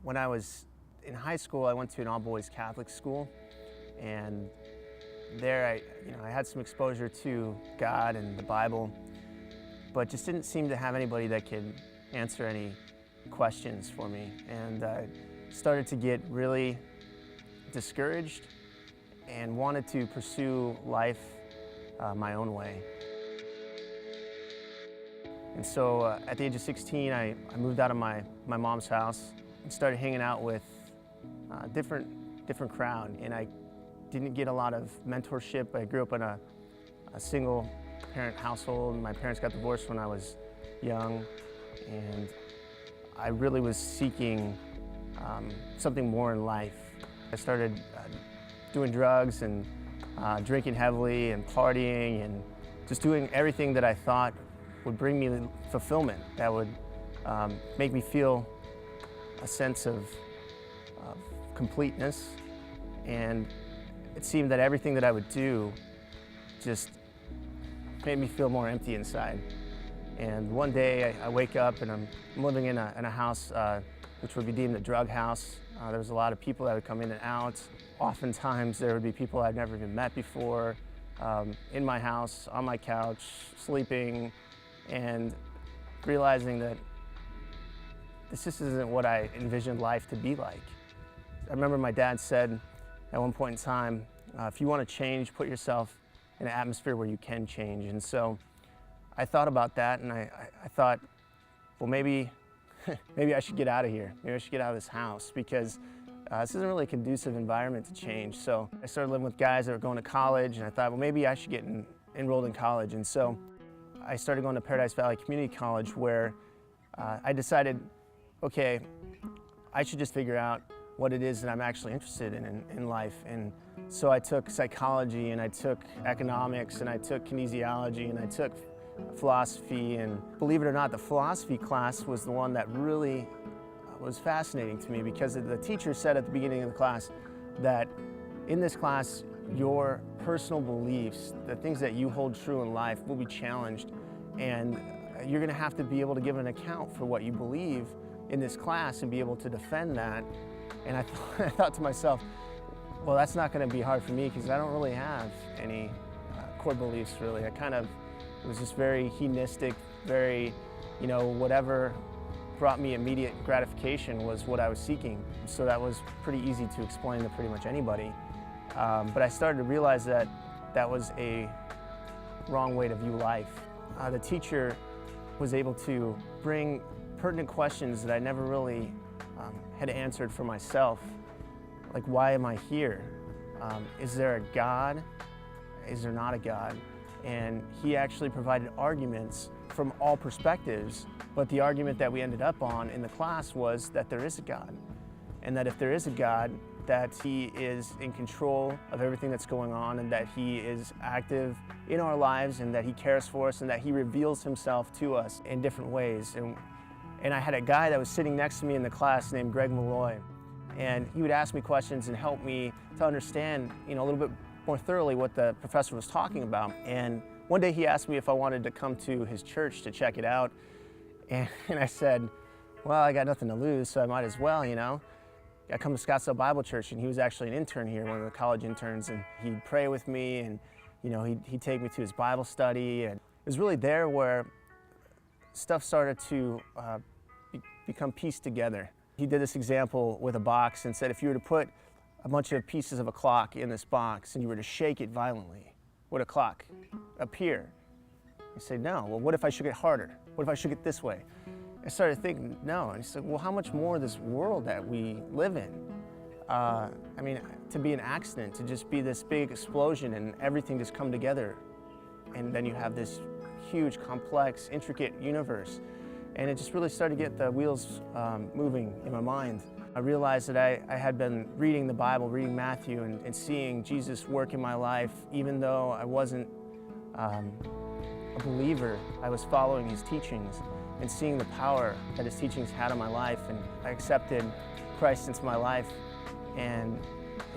When I was in high school, I went to an all-boys Catholic school, and there I had some exposure to God and the Bible, but just didn't seem to have anybody that could answer any questions for me. And I started to get really discouraged and wanted to pursue life my own way. And so at the age of 16, I moved out of my mom's house and started hanging out with a different crowd. And I didn't get a lot of mentorship. I grew up in a single parent household. My parents got divorced when I was young, and I really was seeking something more in life. I started doing drugs and drinking heavily and partying and just doing everything that I thought would bring me fulfillment, that would make me feel a sense of completeness. And it seemed that everything that I would do just made me feel more empty inside. And one day I wake up and I'm living in a house which would be deemed a drug house. There was a lot of people that would come in and out. Oftentimes there would be people I'd never even met before in my house, on my couch, sleeping, and realizing that this just isn't what I envisioned life to be like. I remember my dad said at one point in time, if you want to change, put yourself in an atmosphere where you can change. And so I thought about that, and I thought, well, maybe I should get out of here. Maybe I should get out of this house, because this isn't really a conducive environment to change. So I started living with guys that were going to college, and I thought, well, maybe I should get enrolled in college. And so I started going to Paradise Valley Community College, where I decided, okay, I should just figure out what it is that I'm actually interested in life. And so I took psychology, and I took economics, and I took kinesiology, and I took philosophy. And believe it or not, the philosophy class was the one that really was fascinating to me, because the teacher said at the beginning of the class that in this class, your personal beliefs, the things that you hold true in life, will be challenged, and you're going to have to be able to give an account for what you believe in this class and be able to defend that. And I thought to myself, well, that's not going to be hard for me, because I don't really have any core beliefs, really. It was just very hedonistic, very, whatever brought me immediate gratification was what I was seeking. So that was pretty easy to explain to pretty much anybody. But I started to realize that that was a wrong way to view life. The teacher was able to bring pertinent questions that I never really had answered for myself. Like, why am I here? Is there a God? Is there not a God? And he actually provided arguments from all perspectives, but the argument that we ended up on in the class was that there is a God, and that if there is a God, that he is in control of everything that's going on, and that he is active in our lives, and that he cares for us, and that he reveals himself to us in different ways. And I had a guy that was sitting next to me in the class named Greg Malloy, and he would ask me questions and help me to understand, a little bit more thoroughly what the professor was talking about. And one day he asked me if I wanted to come to his church to check it out, and I said, well, I got nothing to lose, so I might as well, I come to Scottsdale Bible Church, and he was actually an intern here, one of the college interns, and he'd pray with me, and he'd take me to his Bible study, and it was really there where stuff started to become pieced together. He did this example with a box and said, if you were to put a bunch of pieces of a clock in this box and you were to shake it violently, would a clock appear? You say, no. Well, what if I shook it harder? What if I shook it this way? I started thinking, no. And he said, well, how much more this world that we live in? To be an accident, to just be this big explosion and everything just come together, and then you have this huge, complex, intricate universe. And it just really started to get the wheels moving in my mind. I realized that I had been reading the Bible, reading Matthew, and seeing Jesus work in my life. Even though I wasn't a believer, I was following his teachings and seeing the power that his teachings had on my life. And I accepted Christ into my life, and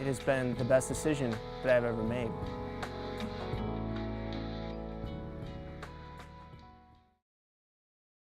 it has been the best decision that I've ever made.